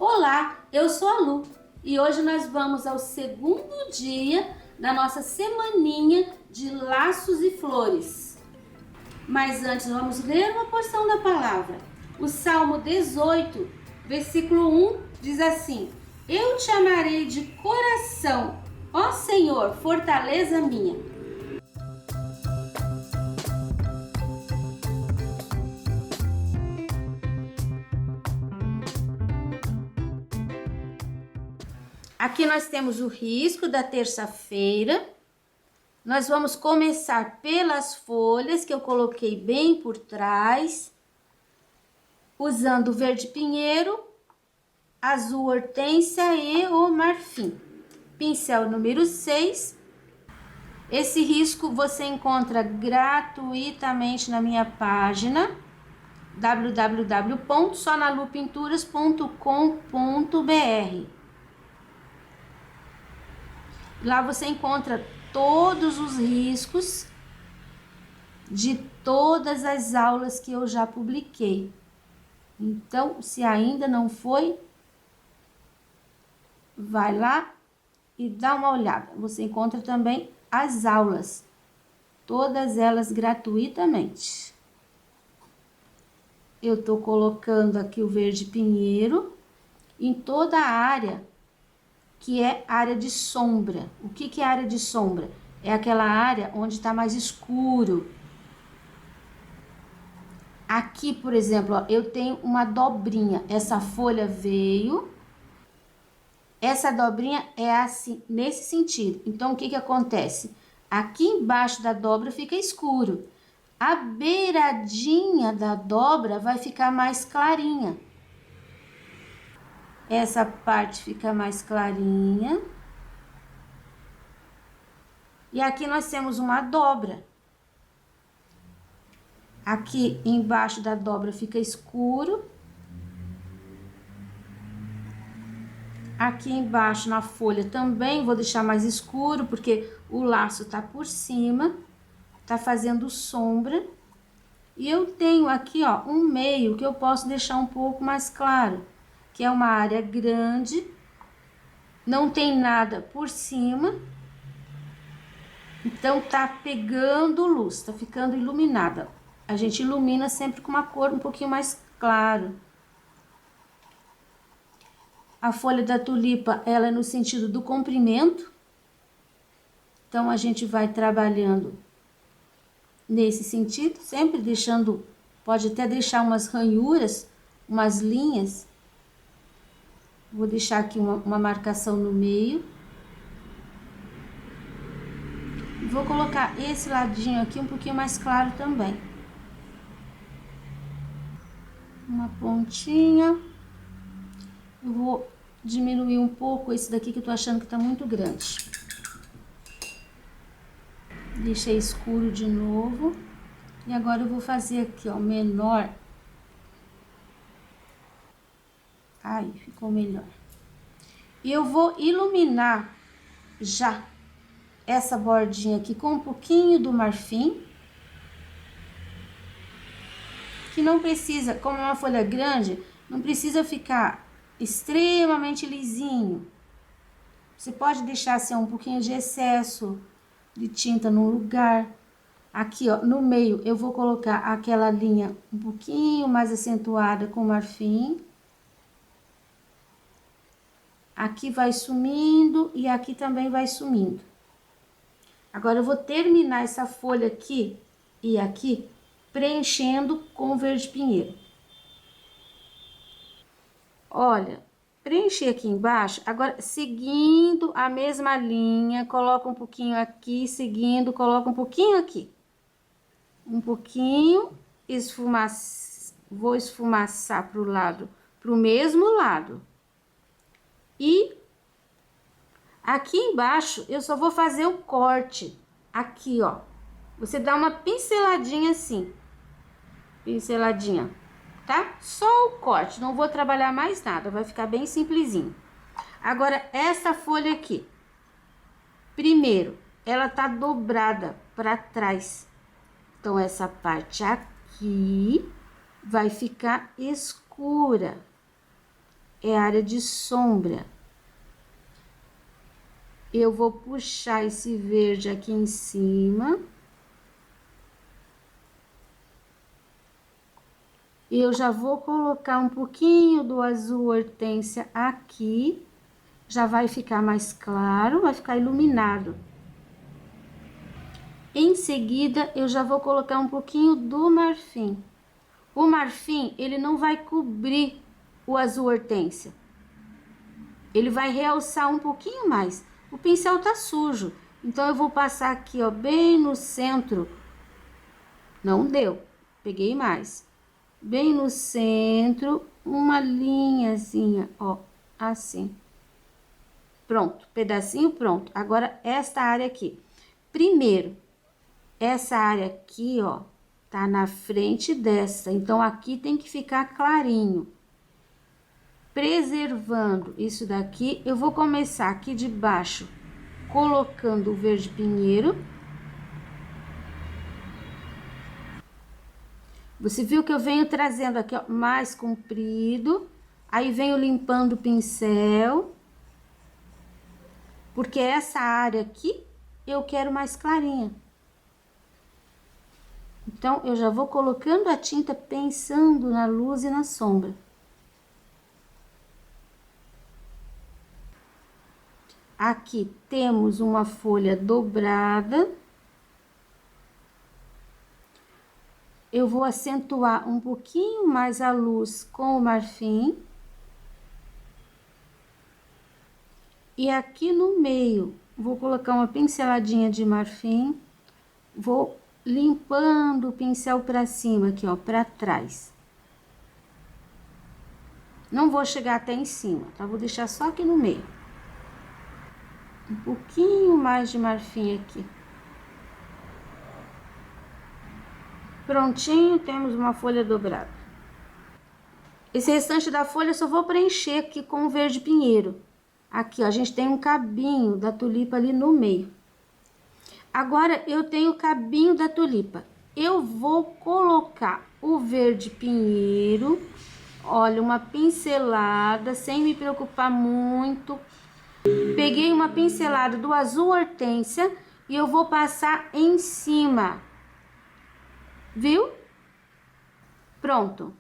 Olá, eu sou a Lu e hoje nós vamos ao segundo dia da nossa semaninha de laços e flores. Mas antes vamos ler uma porção da palavra. O Salmo 18, versículo 1 diz assim: Eu te amarei de coração, ó Senhor, fortaleza minha. Aqui nós temos o risco da terça-feira. Nós vamos começar pelas folhas que eu coloquei bem por trás, usando o verde pinheiro, azul hortênsia e o marfim. Pincel número 6. Esse risco você encontra gratuitamente na minha página www.sonalupinturas.com.br. Lá você encontra todos os riscos de todas as aulas que eu já publiquei. Então, se ainda não foi, vai lá e dá uma olhada. Você encontra também as aulas, todas elas gratuitamente. Eu tô colocando aqui o verde pinheiro em toda a área que é área de sombra. O que é área de sombra? É aquela área onde está mais escuro. Aqui, por exemplo, ó, eu tenho uma dobrinha. Essa folha veio. Essa dobrinha é assim, nesse sentido. Então, o que acontece? Aqui embaixo da dobra fica escuro. A beiradinha da dobra vai ficar mais clarinha. Essa parte fica mais clarinha. E aqui nós temos uma dobra. Aqui embaixo da dobra fica escuro. Aqui embaixo na folha também vou deixar mais escuro, porque o laço tá por cima, tá fazendo sombra. E eu tenho aqui, ó, um meio que eu posso deixar um pouco mais claro, que é uma área grande, não tem nada por cima. Então, tá pegando luz, tá ficando iluminada. A gente ilumina sempre com uma cor um pouquinho mais claro. A folha da tulipa, ela é no sentido do comprimento. Então, a gente vai trabalhando nesse sentido, sempre deixando, pode até deixar umas ranhuras, umas linhas. Vou deixar aqui uma marcação no meio. Vou colocar esse ladinho aqui um pouquinho mais claro também. Uma pontinha. Eu vou diminuir um pouco esse daqui que eu tô achando que tá muito grande. Deixei escuro de novo. E agora eu vou fazer aqui, ó, menor. Aí, ficou melhor. E eu vou iluminar já essa bordinha aqui com um pouquinho do marfim. Que não precisa, como é uma folha grande, não precisa ficar extremamente lisinho. Você pode deixar assim um pouquinho de excesso de tinta no lugar. Aqui, ó, no meio eu vou colocar aquela linha um pouquinho mais acentuada com marfim. Aqui vai sumindo e aqui também vai sumindo. Agora eu vou terminar essa folha aqui e aqui preenchendo com verde pinheiro. Olha, preenchi aqui embaixo, agora seguindo a mesma linha, coloca um pouquinho aqui, seguindo, coloca um pouquinho aqui. Um pouquinho, vou esfumaçar pro lado, pro mesmo lado. E aqui embaixo eu só vou fazer o corte, aqui ó. Você dá uma pinceladinha assim, pinceladinha. Tá? Só o corte, não vou trabalhar mais nada, vai ficar bem simplesinho. Agora, essa folha aqui, primeiro, ela tá dobrada para trás. Então, essa parte aqui vai ficar escura. é área de sombra. Eu vou puxar esse verde aqui em cima. E eu já vou colocar um pouquinho do azul hortênsia aqui. Já vai ficar mais claro, vai ficar iluminado. Em seguida, eu já vou colocar um pouquinho do marfim. O marfim, ele não vai cobrir o azul hortênsia. Ele vai realçar um pouquinho mais. O pincel tá sujo, então eu vou passar aqui, ó, bem no centro. Não deu, peguei mais. Bem no centro, uma linhazinha, ó, assim. Pronto, pedacinho pronto. Agora, esta área aqui. Primeiro, essa área aqui, ó, tá na frente dessa. Então, aqui tem que ficar clarinho. Preservando isso daqui, eu vou começar aqui de baixo, colocando o verde pinheiro. Você viu que eu venho trazendo aqui, ó, mais comprido. Aí, venho limpando o pincel. Porque essa área aqui, eu quero mais clarinha. Então, eu já vou colocando a tinta pensando na luz e na sombra. Aqui temos uma folha dobrada. Eu vou acentuar um pouquinho mais a luz com o marfim. E aqui no meio, vou colocar uma pinceladinha de marfim. Vou limpando o pincel pra cima aqui, ó, pra trás. Não vou chegar até em cima, tá? Vou deixar só aqui no meio. Um pouquinho mais de marfim aqui. Prontinho, temos uma folha dobrada. Esse restante da folha eu só vou preencher aqui com o verde pinheiro. Aqui, ó, a gente tem um cabinho da tulipa ali no meio. Agora, eu tenho o cabinho da tulipa. Eu vou colocar o verde pinheiro, olha, uma pincelada, sem me preocupar muito. Peguei uma pincelada do azul hortênsia e eu vou passar em cima. Viu? Pronto.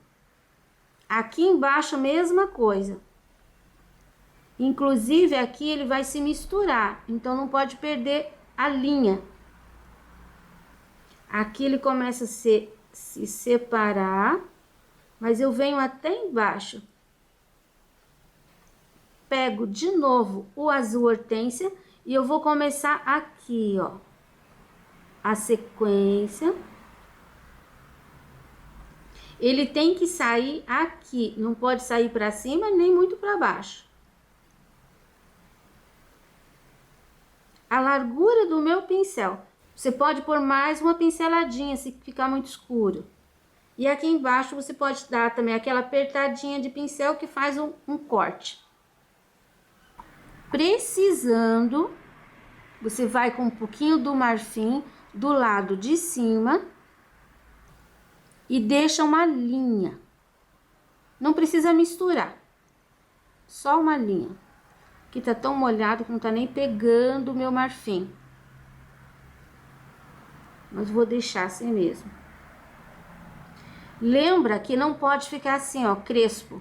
Aqui embaixo, mesma coisa. Inclusive, aqui ele vai se misturar, então não pode perder a linha. Aqui ele começa a se separar, mas eu venho até embaixo. Pego de novo o azul hortênsia e eu vou começar aqui, ó, a sequência. Ele tem que sair aqui, não pode sair para cima nem muito para baixo. A largura do meu pincel. Você pode pôr mais uma pinceladinha se ficar muito escuro. E aqui embaixo você pode dar também aquela apertadinha de pincel que faz um corte. Precisando, você vai com um pouquinho do marfim do lado de cima e deixa uma linha. Não precisa misturar, só uma linha. Aqui tá tão molhado que não tá nem pegando o meu marfim. Mas vou deixar assim mesmo. Lembra que não pode ficar assim, ó, crespo.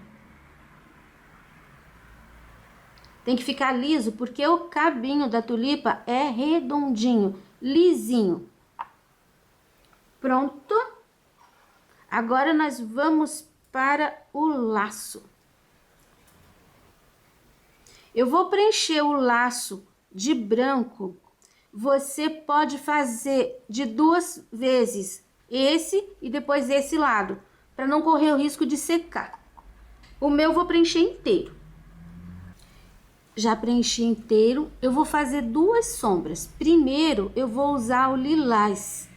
Tem que ficar liso, porque o cabinho da tulipa é redondinho, lisinho. Pronto. Agora nós vamos para o laço. Eu vou preencher o laço de branco. Você pode fazer de 2 vezes, esse e depois esse lado, para não correr o risco de secar. O meu eu vou preencher inteiro. Já preenchi inteiro, eu vou fazer 2 sombras. Primeiro, eu vou usar o lilás.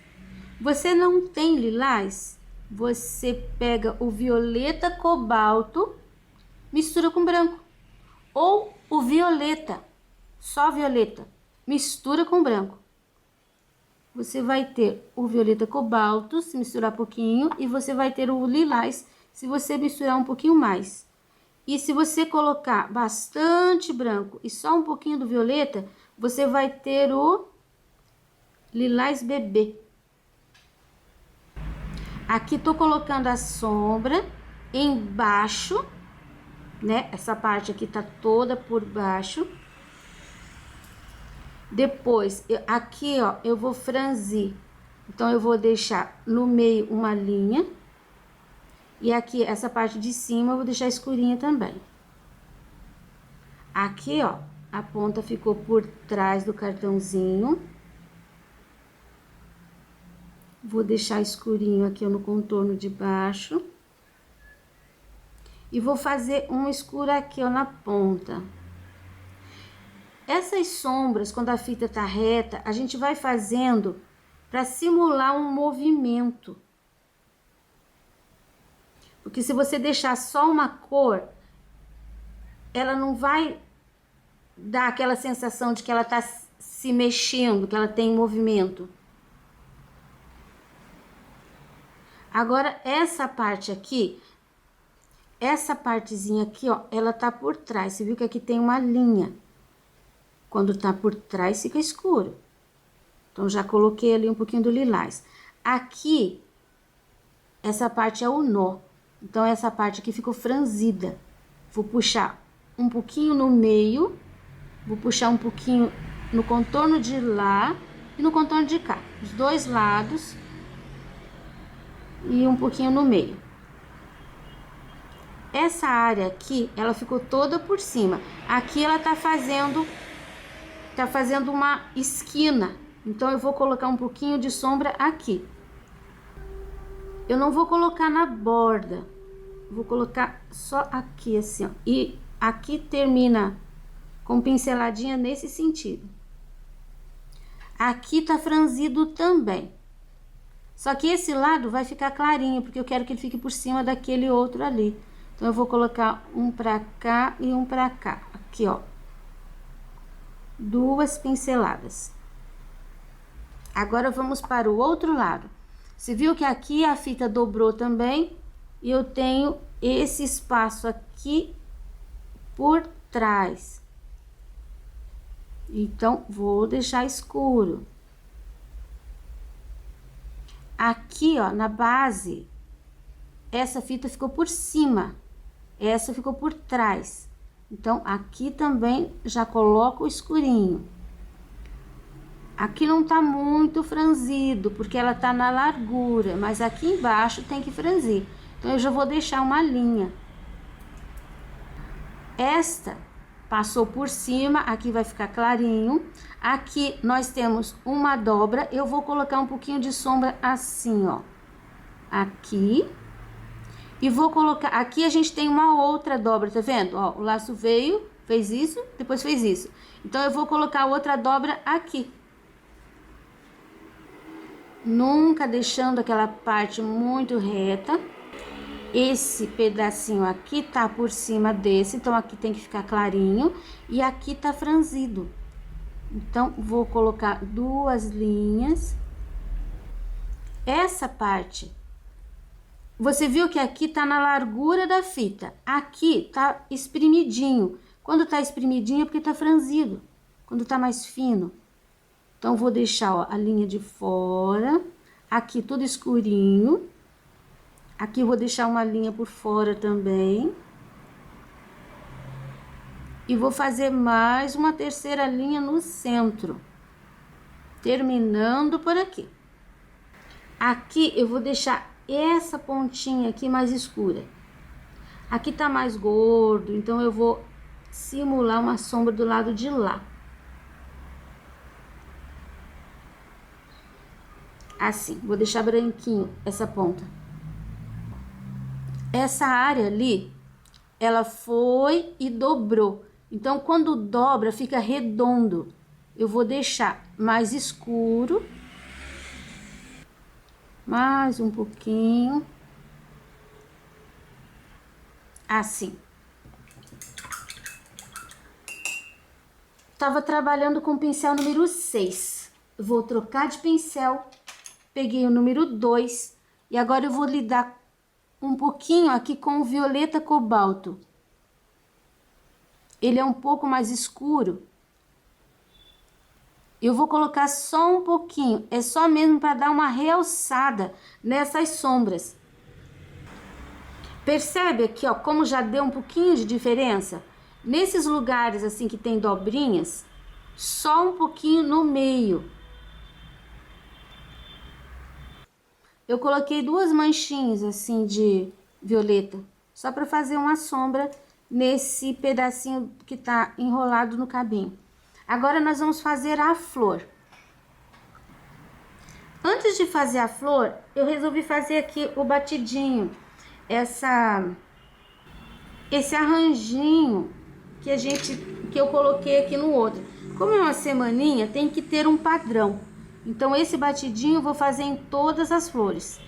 Você não tem lilás? Você pega o violeta cobalto, mistura com branco. Ou o violeta, só violeta, mistura com branco. Você vai ter o violeta cobalto, se misturar pouquinho, e você vai ter o lilás, se você misturar um pouquinho mais. E se você colocar bastante branco e só um pouquinho do violeta, você vai ter o lilás bebê. Aqui tô colocando a sombra embaixo, né? Essa parte aqui tá toda por baixo. Depois, aqui, ó, eu vou franzir. Então, eu vou deixar no meio uma linha. E aqui, essa parte de cima, eu vou deixar escurinha também. Aqui, ó, a ponta ficou por trás do cartãozinho. Vou deixar escurinho aqui no contorno de baixo. E vou fazer um escuro aqui, ó, na ponta. Essas sombras, quando a fita tá reta, a gente vai fazendo para simular um movimento. Porque se você deixar só uma cor, ela não vai dar aquela sensação de que ela tá se mexendo, que ela tem movimento. Agora, essa parte aqui, essa partezinha aqui, ó, ela tá por trás. Você viu que aqui tem uma linha. Quando tá por trás, fica escuro. Então, já coloquei ali um pouquinho do lilás. Aqui, essa parte é o nó. Então, essa parte aqui ficou franzida. Vou puxar um pouquinho no meio. Vou puxar um pouquinho no contorno de lá e no contorno de cá. Os dois lados. E um pouquinho no meio. Essa área aqui, ela ficou toda por cima. Aqui ela tá fazendo uma esquina. Então, eu vou colocar um pouquinho de sombra aqui. Eu não vou colocar na borda. Vou colocar só aqui, assim, ó. E aqui termina com pinceladinha nesse sentido. Aqui tá franzido também. Só que esse lado vai ficar clarinho, porque eu quero que ele fique por cima daquele outro ali. Então, eu vou colocar um pra cá e um pra cá. Aqui, ó. 2 pinceladas. Agora, vamos para o outro lado. Você viu que aqui a fita dobrou também. E eu tenho esse espaço aqui por trás. Então, vou deixar escuro. Aqui, ó, na base, essa fita ficou por cima. Essa ficou por trás. Então, aqui também já coloco o escurinho. Aqui não tá muito franzido, porque ela tá na largura, mas aqui embaixo tem que franzir. Então, eu já vou deixar uma linha. Esta passou por cima, aqui vai ficar clarinho. Aqui nós temos uma dobra, eu vou colocar um pouquinho de sombra assim, ó. Aqui. E vou colocar, aqui a gente tem uma outra dobra, tá vendo? Ó, o laço veio, fez isso, depois fez isso. Então, eu vou colocar outra dobra aqui. Nunca deixando aquela parte muito reta. Esse pedacinho aqui tá por cima desse, então aqui tem que ficar clarinho. E aqui tá franzido. Então, vou colocar 2 linhas. Essa parte, você viu que aqui tá na largura da fita. Aqui tá espremidinho. Quando tá espremidinho é porque tá franzido. Quando tá mais fino. Então, vou deixar, ó, a linha de fora. Aqui tudo escurinho. Aqui eu vou deixar uma linha por fora também. E vou fazer mais uma terceira linha no centro. Terminando por aqui. Aqui eu vou deixar essa pontinha aqui mais escura. Aqui tá mais gordo, então eu vou simular uma sombra do lado de lá. Assim, vou deixar branquinho essa ponta. Essa área ali, ela foi e dobrou. Então, quando dobra, fica redondo. Eu vou deixar mais escuro. Mais um pouquinho. Assim. Tava trabalhando com o pincel número 6. Eu vou trocar de pincel. Peguei o número 2. E agora eu vou lidar um pouquinho aqui com o violeta cobalto. ele é um pouco mais escuro. Eu vou colocar só um pouquinho, é só mesmo para dar uma realçada nessas sombras. Percebe aqui, ó, como já deu um pouquinho de diferença? Nesses lugares assim que tem dobrinhas, só um pouquinho no meio. Eu coloquei 2 manchinhas assim de violeta, só para fazer uma sombra nesse pedacinho que tá enrolado no cabinho. Agora nós vamos fazer a flor. Antes de fazer a flor, eu resolvi fazer aqui o batidinho, esse arranjinho que eu coloquei aqui no outro. Como é uma semaninha, tem que ter um padrão. Então esse batidinho eu vou fazer em todas as flores.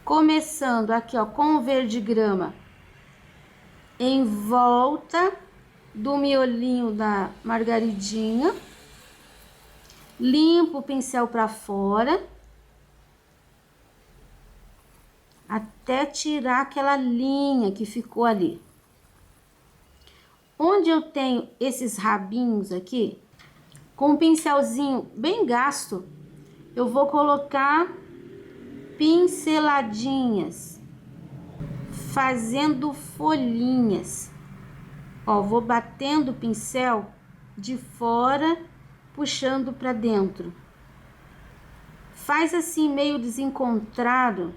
Começando aqui, ó, com o verde grama em volta do miolinho da margaridinha. Limpo o pincel para fora, até tirar aquela linha que ficou ali. Onde eu tenho esses rabinhos aqui, com um pincelzinho bem gasto, eu vou colocar pinceladinhas, fazendo folhinhas. Ó, vou batendo o pincel de fora, puxando para dentro. Faz assim meio desencontrado,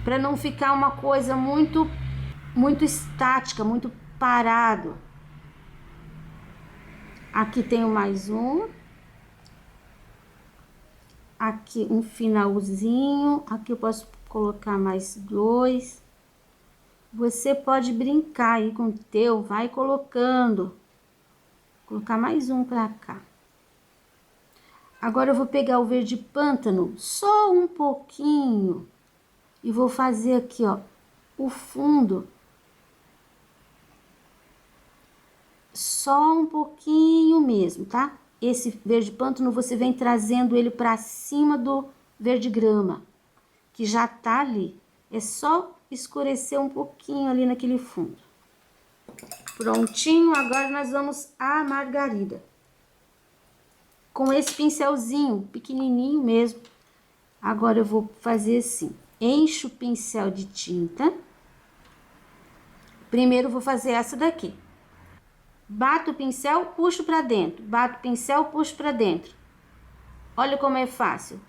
para não ficar uma coisa muito estática, muito parado. Aqui tenho mais um. Aqui um finalzinho. Aqui eu posso colocar mais 2. Você pode brincar aí com o teu, vai colocando. Vou colocar mais um pra cá. Agora eu vou pegar o verde pântano, só um pouquinho. E vou fazer aqui, ó, o fundo. Só um pouquinho mesmo, tá? Esse verde pântano você vem trazendo ele pra cima do verde grama, que já tá ali. É só escurecer um pouquinho ali naquele fundo. Prontinho, agora nós vamos à margarida. Com esse pincelzinho pequenininho mesmo. Agora eu vou fazer assim, encho o pincel de tinta. Primeiro eu vou fazer essa daqui. Bato o pincel, puxo pra dentro. Bato o pincel, puxo pra dentro. Olha como é fácil.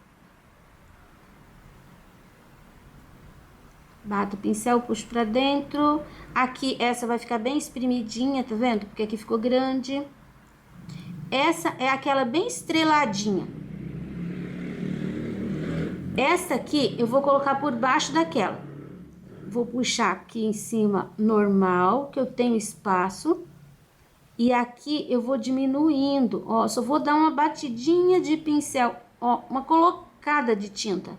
Bato o pincel, puxo pra dentro. Aqui, essa vai ficar bem espremidinha, tá vendo? Porque aqui ficou grande. Essa é aquela bem estreladinha. Essa aqui, eu vou colocar por baixo daquela. Vou puxar aqui em cima normal, que eu tenho espaço. E aqui eu vou diminuindo, ó. Só vou dar uma batidinha de pincel, ó. Uma colocada de tinta.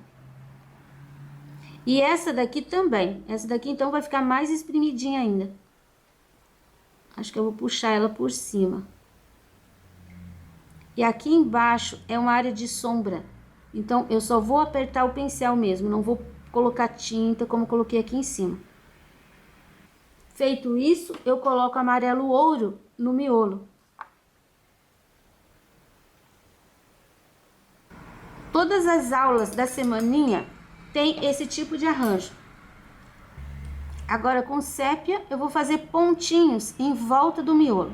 E essa daqui também. Essa daqui, então, vai ficar mais espremidinha ainda. Acho que eu vou puxar ela por cima. E aqui embaixo é uma área de sombra. Então, eu só vou apertar o pincel mesmo. Não vou colocar tinta como coloquei aqui em cima. Feito isso, eu coloco amarelo ouro no miolo. Todas as aulas da semaninha tem esse tipo de arranjo. Agora, com sépia, eu vou fazer pontinhos em volta do miolo.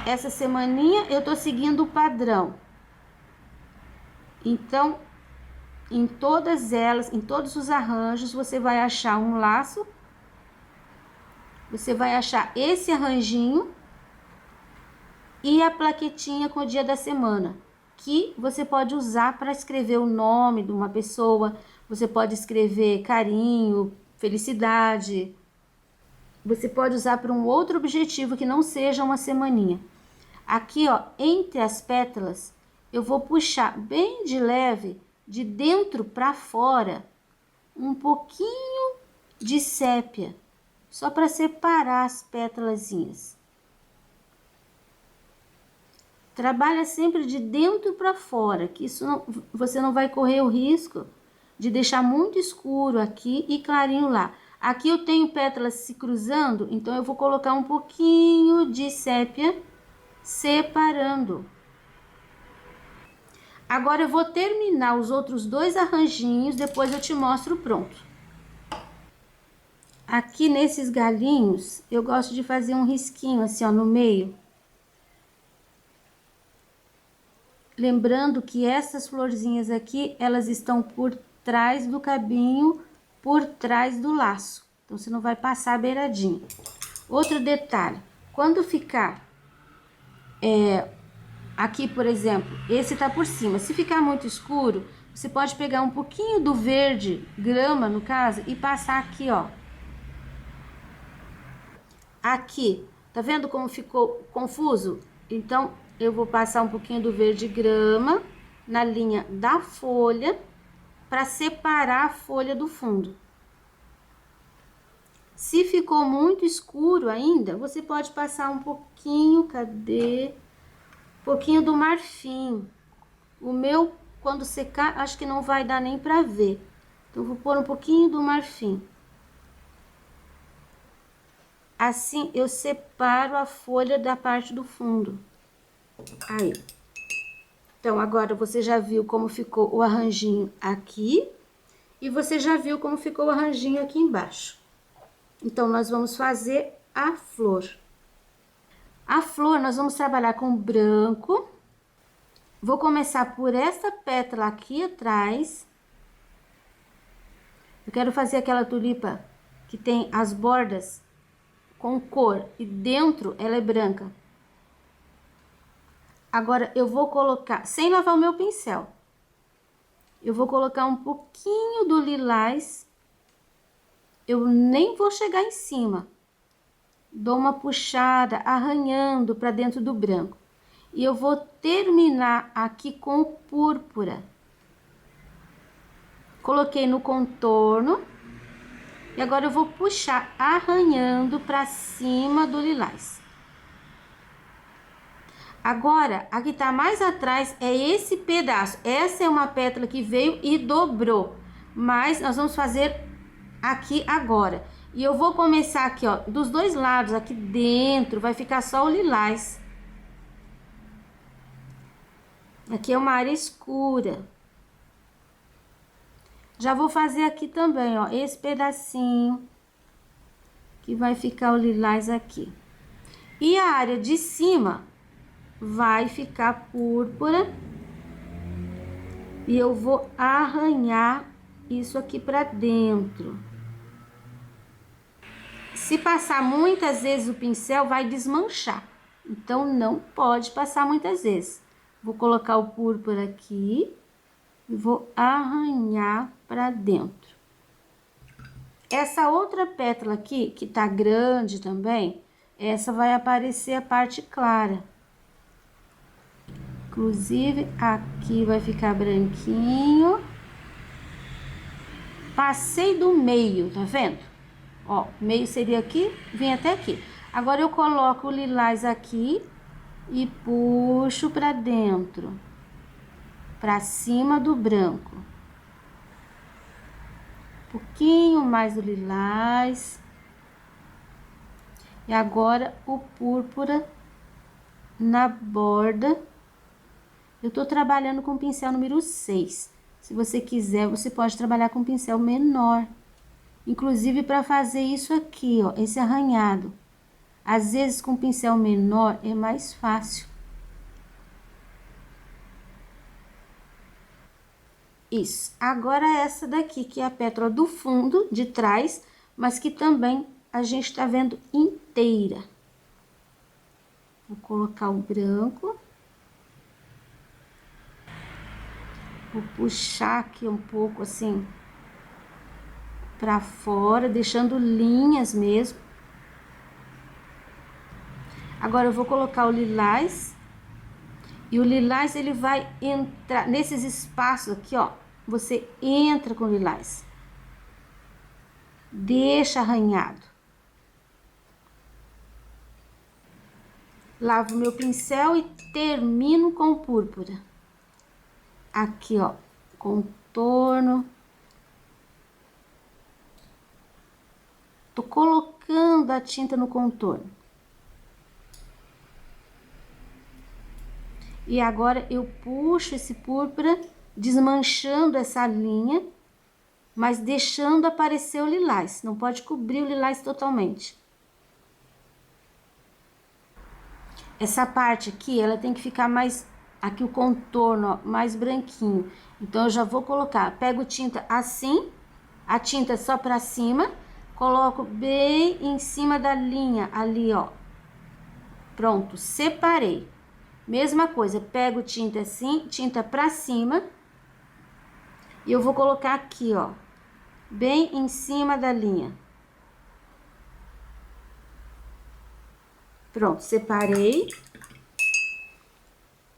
Essa semaninha eu tô seguindo o padrão. Então, em todas elas, em todos os arranjos, você vai achar um laço. Você vai achar esse arranjinho e a plaquetinha com o dia da semana, que você pode usar para escrever o nome de uma pessoa, você pode escrever carinho, felicidade. Você pode usar para um outro objetivo que não seja uma semaninha. Aqui, ó, entre as pétalas, eu vou puxar bem de leve, de dentro para fora, um pouquinho de sépia, só para separar as pétalazinhas. Trabalha sempre de dentro para fora, que isso não, você não vai correr o risco de deixar muito escuro aqui e clarinho lá. Aqui eu tenho pétalas se cruzando, então eu vou colocar um pouquinho de sépia separando. Agora eu vou terminar os outros dois arranjinhos, depois eu te mostro pronto. Aqui nesses galinhos, eu gosto de fazer um risquinho assim, ó, no meio. Lembrando que essas florzinhas aqui, elas estão por trás do cabinho, por trás do laço. Então, você não vai passar beiradinho. Outro detalhe, quando ficar aqui, por exemplo, esse tá por cima. Se ficar muito escuro, você pode pegar um pouquinho do verde, grama no caso, e passar aqui, ó. Aqui, tá vendo como ficou confuso? Então, eu vou passar um pouquinho do verde grama na linha da folha para separar a folha do fundo. Se ficou muito escuro ainda, você pode passar um pouquinho, cadê? Um pouquinho do marfim. O meu, quando secar, acho que não vai dar nem para ver. Então, vou pôr um pouquinho do marfim. Assim, eu separo a folha da parte do fundo. Aí. Então, agora você já viu como ficou o arranjinho aqui. E você já viu como ficou o arranjinho aqui embaixo. Então, nós vamos fazer a flor. A flor, nós vamos trabalhar com branco. Vou começar por essa pétala aqui atrás. Eu quero fazer aquela tulipa que tem as bordas com cor e dentro ela é branca. Agora, eu vou colocar, sem lavar o meu pincel, eu vou colocar um pouquinho do lilás. Eu nem vou chegar em cima. Dou uma puxada, arranhando para dentro do branco. E eu vou terminar aqui com o púrpura. Coloquei no contorno. E agora eu vou puxar arranhando para cima do lilás. Agora, a que tá mais atrás é esse pedaço. Essa é uma pétala que veio e dobrou. Mas nós vamos fazer aqui agora. E eu vou começar aqui, ó, dos dois lados, aqui dentro, vai ficar só o lilás. Aqui é uma área escura. Já vou fazer aqui também, ó, esse pedacinho, que vai ficar o lilás aqui. E a área de cima vai ficar púrpura. E eu vou arranhar isso aqui pra dentro. Se passar muitas vezes o pincel, vai desmanchar. Então, não pode passar muitas vezes. Vou colocar o púrpura aqui e vou arranhar pra dentro. Essa outra pétala aqui, que tá grande também, essa vai aparecer a parte clara. Inclusive, aqui vai ficar branquinho. Passei do meio, tá vendo? Ó, meio seria aqui, vem até aqui. Agora, eu coloco o lilás aqui e puxo pra dentro, pra cima do branco. Um pouquinho mais do lilás. E agora, o púrpura na borda. Eu tô trabalhando com o pincel número 6. Se você quiser, você pode trabalhar com um pincel menor. Inclusive, para fazer isso aqui, ó, esse arranhado. Às vezes, com pincel menor, é mais fácil. Isso. Agora, essa daqui, que é a pétala do fundo, de trás, mas que também a gente tá vendo inteira. Vou colocar o branco. Vou puxar aqui um pouco, assim, pra fora, deixando linhas mesmo. Agora, eu vou colocar o lilás. E o lilás, ele vai entrar nesses espaços aqui, ó. Você entra com o lilás. Deixa arranhado. Lavo meu pincel e termino com o púrpura. Aqui, ó, contorno. Tô colocando a tinta no contorno. E agora eu puxo esse púrpura, desmanchando essa linha, mas deixando aparecer o lilás. Não pode cobrir o lilás totalmente. Essa parte aqui, ela tem que ficar mais... Aqui o contorno, ó, mais branquinho. Então, eu já vou colocar... Pego tinta assim, a tinta só pra cima. Coloco bem em cima da linha, ali, ó. Pronto, separei. Mesma coisa, pego tinta assim, tinta pra cima. E eu vou colocar aqui, ó. Bem em cima da linha. Pronto, separei.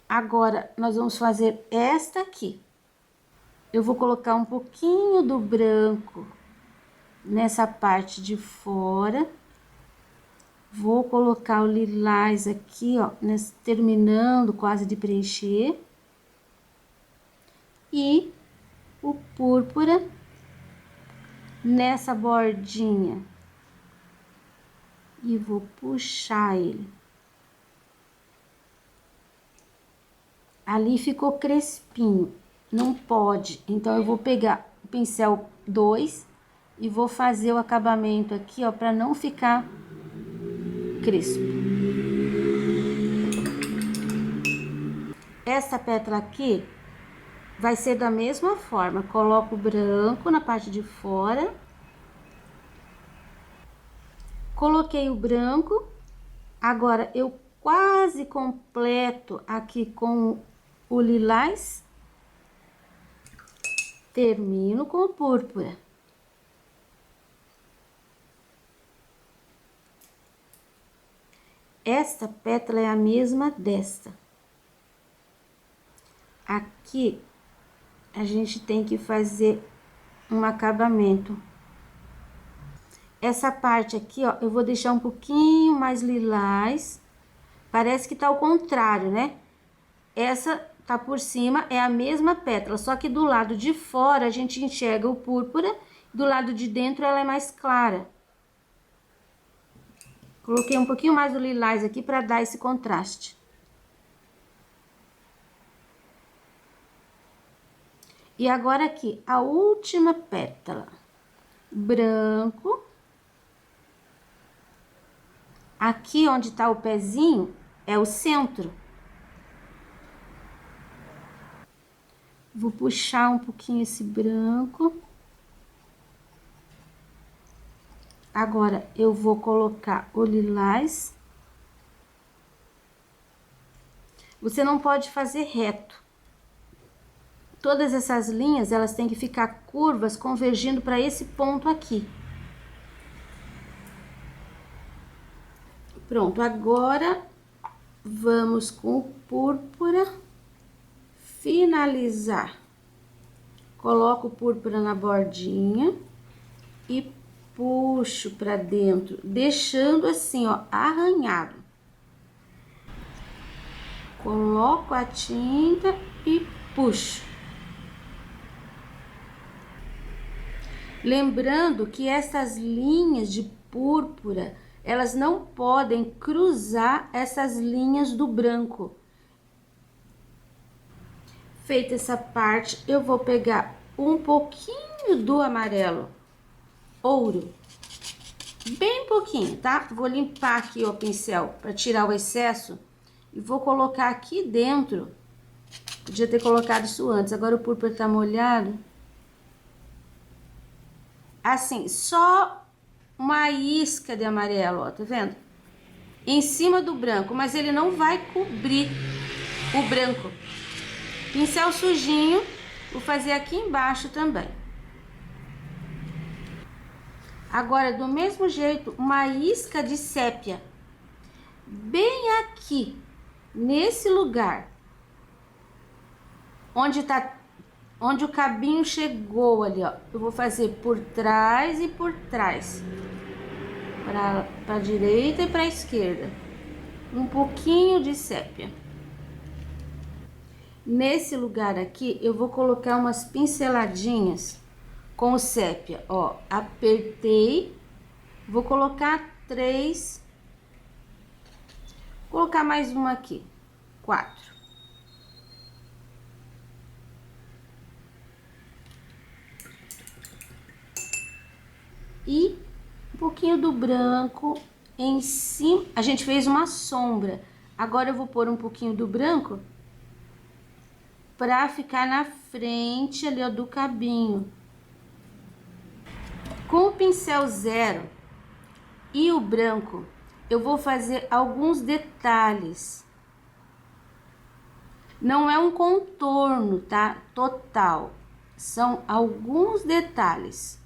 Agora, nós vamos fazer esta aqui. Eu vou colocar um pouquinho do branco nessa parte de fora. Vou colocar o lilás aqui, ó, terminando quase de preencher. E o púrpura nessa bordinha. E vou puxar ele. Ali ficou crespinho, não pode. Então, eu vou pegar o pincel 2 e vou fazer o acabamento aqui, ó, pra não ficar crespo. Essa pétala aqui vai ser da mesma forma. Coloco o branco na parte de fora. Coloquei o branco. Agora, eu quase completo aqui com o lilás. Termino com o púrpura. Esta pétala é a mesma desta. Aqui, a gente tem que fazer um acabamento. Essa parte aqui, ó, eu vou deixar um pouquinho mais lilás. Parece que tá ao contrário, né? Essa tá por cima, é a mesma pétala, só que do lado de fora a gente enxerga o púrpura, do lado de dentro ela é mais clara. Coloquei um pouquinho mais do lilás aqui para dar esse contraste. E agora aqui, a última pétala. Branco. Aqui onde tá o pezinho é o centro. Vou puxar um pouquinho esse branco. Agora, eu vou colocar o lilás. Você não pode fazer reto. Todas essas linhas, elas têm que ficar curvas, convergindo para esse ponto aqui. Pronto, agora vamos com o púrpura finalizar. Coloco o púrpura na bordinha e puxo para dentro, deixando assim, ó, arranhado. Coloco a tinta e puxo. Lembrando que essas linhas de púrpura, elas não podem cruzar essas linhas do branco. Feita essa parte, eu vou pegar um pouquinho do amarelo ouro, bem pouquinho, tá? Vou limpar aqui o pincel para tirar o excesso e vou colocar aqui dentro. Podia ter colocado isso antes, agora o púrpura tá molhado. Assim, só uma isca de amarelo, ó, tá vendo? Em cima do branco, mas ele não vai cobrir o branco. Pincel sujinho, vou fazer aqui embaixo também. Agora, do mesmo jeito, uma isca de sépia. Bem aqui, nesse lugar. Onde o cabinho chegou ali, ó. Eu vou fazer por trás e por trás. Pra direita e pra esquerda. Um pouquinho de sépia. Nesse lugar aqui, eu vou colocar umas pinceladinhas com o sépia, ó. Apertei Vou colocar 3. Vou colocar mais uma aqui. 4. E um pouquinho do branco em cima. A gente fez uma sombra. Agora eu vou pôr um pouquinho do branco pra ficar na frente ali, ó, do cabinho. Com o pincel 0 e o branco, eu vou fazer alguns detalhes. Não é um contorno, tá? Total. São alguns detalhes.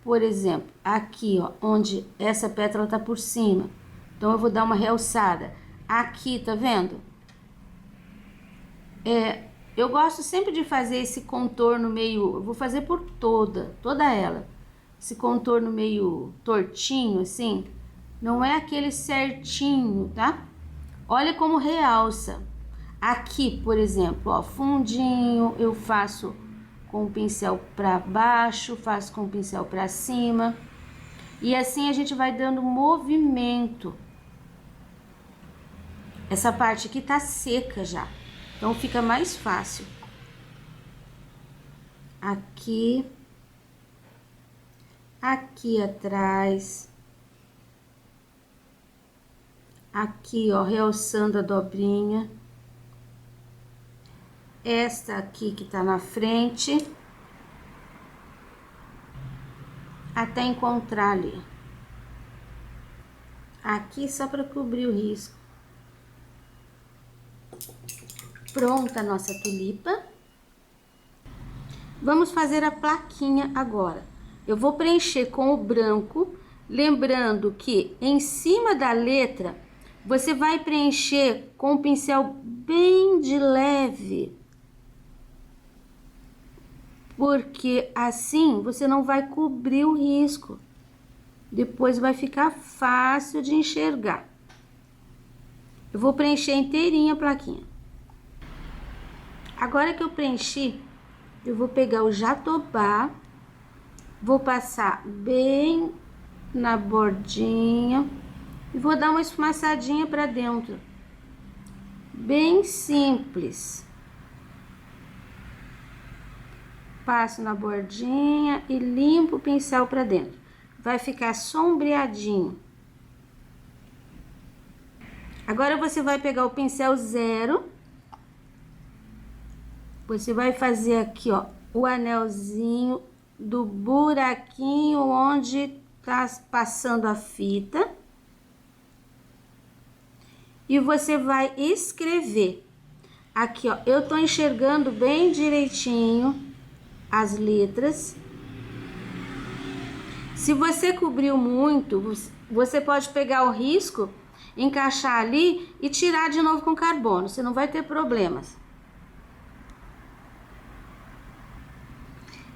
Por exemplo, aqui, ó, onde essa pétala tá por cima. Então, eu vou dar uma realçada. Aqui, tá vendo? Eu gosto sempre de fazer esse contorno meio... Eu vou fazer por toda ela. Esse contorno meio tortinho, assim. Não é aquele certinho, tá? Olha como realça. Aqui, por exemplo, ó, fundinho, eu faço com o pincel para baixo, faço com o pincel para cima. E assim a gente vai dando movimento. Essa parte aqui tá seca já, então fica mais fácil. Aqui. Aqui atrás. Aqui, ó, realçando a dobrinha. Esta aqui que tá na frente. Até encontrar ali. Aqui só para cobrir o risco. Pronta a nossa tulipa. Vamos fazer a plaquinha agora. Eu vou preencher com o branco, lembrando que em cima da letra, você vai preencher com o pincel bem de leve. Porque assim você não vai cobrir o risco. Depois vai ficar fácil de enxergar. Eu vou preencher inteirinha a plaquinha. Agora que eu preenchi, eu vou pegar o jatobá, vou passar bem na bordinha e vou dar uma esfumaçadinha para dentro. Bem simples. Passo na bordinha e limpo o pincel para dentro. Vai ficar sombreadinho. Agora você vai pegar o pincel 0. Você vai fazer aqui, ó, o anelzinho do buraquinho onde tá passando a fita. E você vai escrever. Aqui, ó, eu tô enxergando bem direitinho as letras. Se você cobriu muito, você pode pegar o risco, encaixar ali e tirar de novo com carbono. Você não vai ter problemas.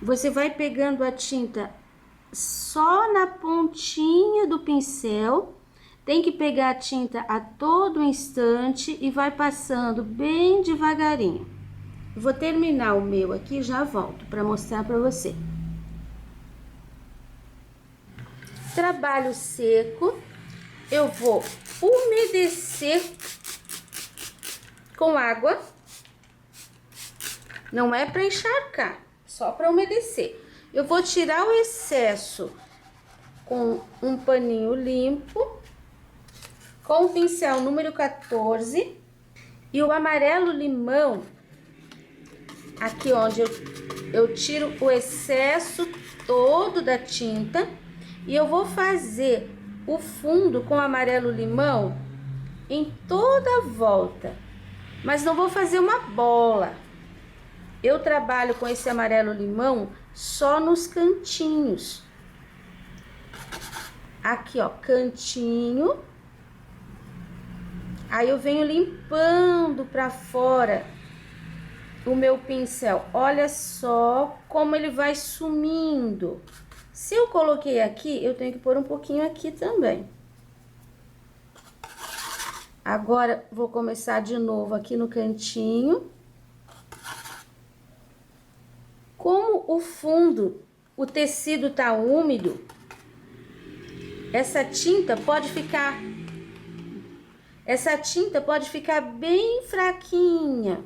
Você vai pegando a tinta só na pontinha do pincel. Tem que pegar a tinta a todo instante e vai passando bem devagarinho. Vou terminar o meu aqui e já volto para mostrar para você. Trabalho seco. Eu vou umedecer com água. Não é para encharcar, só para umedecer. Eu vou tirar o excesso com um paninho limpo, com o pincel número 14 e o amarelo limão, aqui onde eu tiro o excesso todo da tinta, e eu vou fazer o fundo com amarelo limão em toda a volta, mas não vou fazer uma bola. Eu trabalho com esse amarelo limão só nos cantinhos. Aqui, ó, cantinho. Aí eu venho limpando pra fora o meu pincel. Olha só como ele vai sumindo. Se eu coloquei aqui, eu tenho que pôr um pouquinho aqui também. Agora, vou começar de novo aqui no cantinho. Como o fundo, o tecido tá úmido, essa tinta pode ficar bem fraquinha,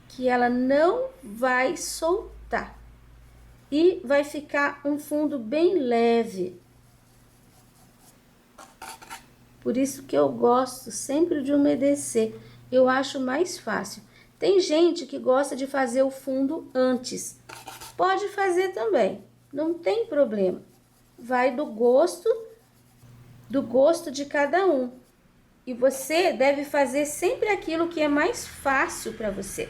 que ela não vai soltar e vai ficar um fundo bem leve. Por isso que eu gosto sempre de umedecer, eu acho mais fácil. Tem gente que gosta de fazer o fundo antes, pode fazer também, não tem problema. Vai do gosto de cada um. E você deve fazer sempre aquilo que é mais fácil para você.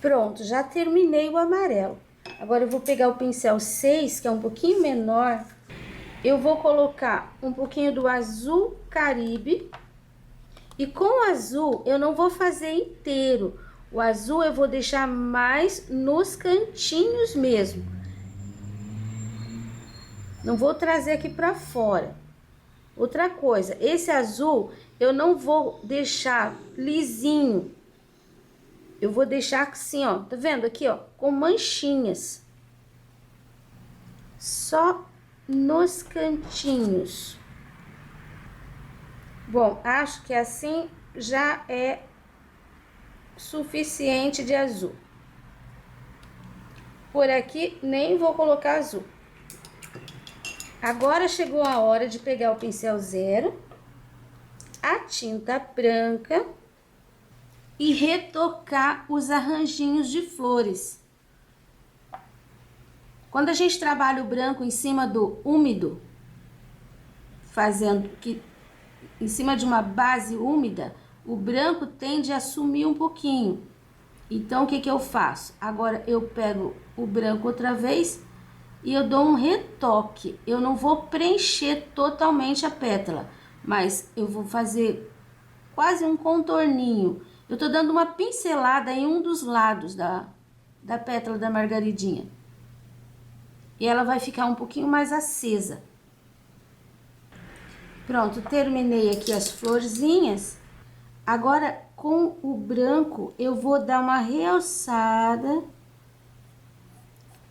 Pronto, já terminei o amarelo. Agora eu vou pegar o pincel 6, que é um pouquinho menor. Eu vou colocar um pouquinho do azul Caribe. E com o azul eu não vou fazer inteiro. O azul eu vou deixar mais nos cantinhos mesmo. Não vou trazer aqui para fora. Outra coisa, esse azul eu não vou deixar lisinho. Eu vou deixar assim, ó, tá vendo aqui, ó, com manchinhas. Só nos cantinhos. Bom, acho que assim já é suficiente de azul. Por aqui nem vou colocar azul. Agora chegou a hora de pegar o pincel 0, a tinta branca e retocar os arranjinhos de flores. Quando a gente trabalha o branco em cima do úmido, em cima de uma base úmida, o branco tende a sumir um pouquinho. Então, o que eu faço? Agora eu pego o branco outra vez e eu dou um retoque. Eu não vou preencher totalmente a pétala, mas eu vou fazer quase um contorninho. Eu tô dando uma pincelada em um dos lados da pétala da margaridinha. E ela vai ficar um pouquinho mais acesa. Pronto, terminei aqui as florzinhas. Agora, com o branco, eu vou dar uma realçada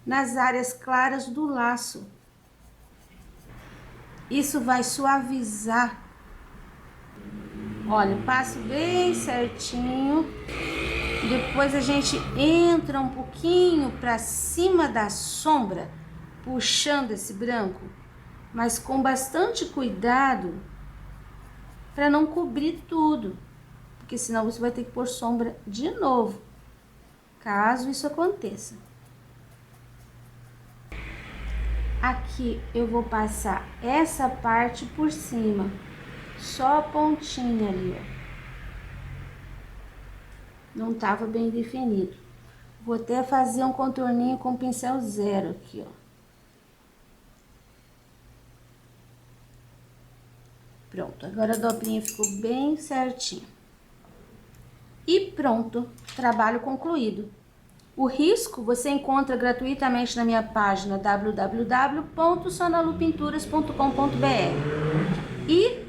nas áreas claras do laço. Isso vai suavizar. Olha, passo bem certinho. Depois a gente entra um pouquinho para cima da sombra, puxando esse branco, mas com bastante cuidado para não cobrir tudo, porque senão você vai ter que pôr sombra de novo, caso isso aconteça. Aqui eu vou passar essa parte por cima, só a pontinha ali, ó. Não tava bem definido. Vou até fazer um contorninho com pincel 0 aqui, ó. Pronto, agora a dobrinha ficou bem certinho. E pronto, trabalho concluído. O risco você encontra gratuitamente na minha página www.sonalupinturas.com.br. E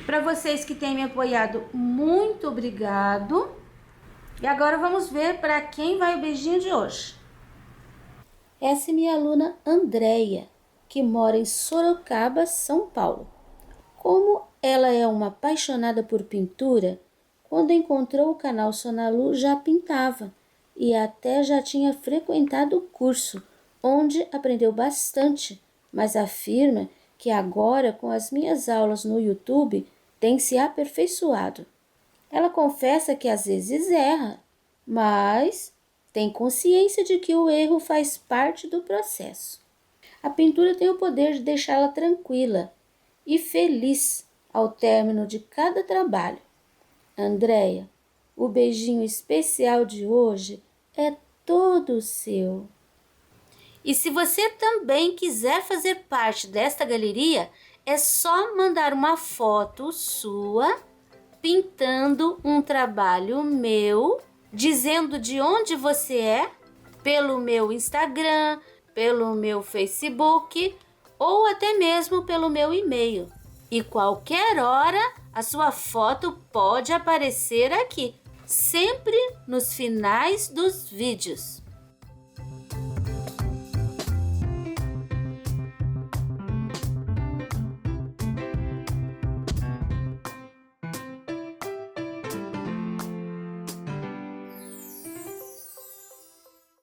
para vocês que têm me apoiado, muito obrigado. E agora vamos ver para quem vai o beijinho de hoje. Essa é minha aluna Andreia, que mora em Sorocaba, São Paulo. Como ela é uma apaixonada por pintura, quando encontrou o canal Sonalu já pintava e até já tinha frequentado o curso, onde aprendeu bastante, mas afirma que agora com as minhas aulas no YouTube tem se aperfeiçoado. Ela confessa que às vezes erra, mas tem consciência de que o erro faz parte do processo. A pintura tem o poder de deixá-la tranquila e feliz ao término de cada trabalho. Andreia, o beijinho especial de hoje é todo seu. E se você também quiser fazer parte desta galeria, é só mandar uma foto sua pintando um trabalho meu, dizendo de onde você é, pelo meu Instagram, pelo meu Facebook ou até mesmo pelo meu e-mail. E qualquer hora a sua foto pode aparecer aqui, sempre nos finais dos vídeos.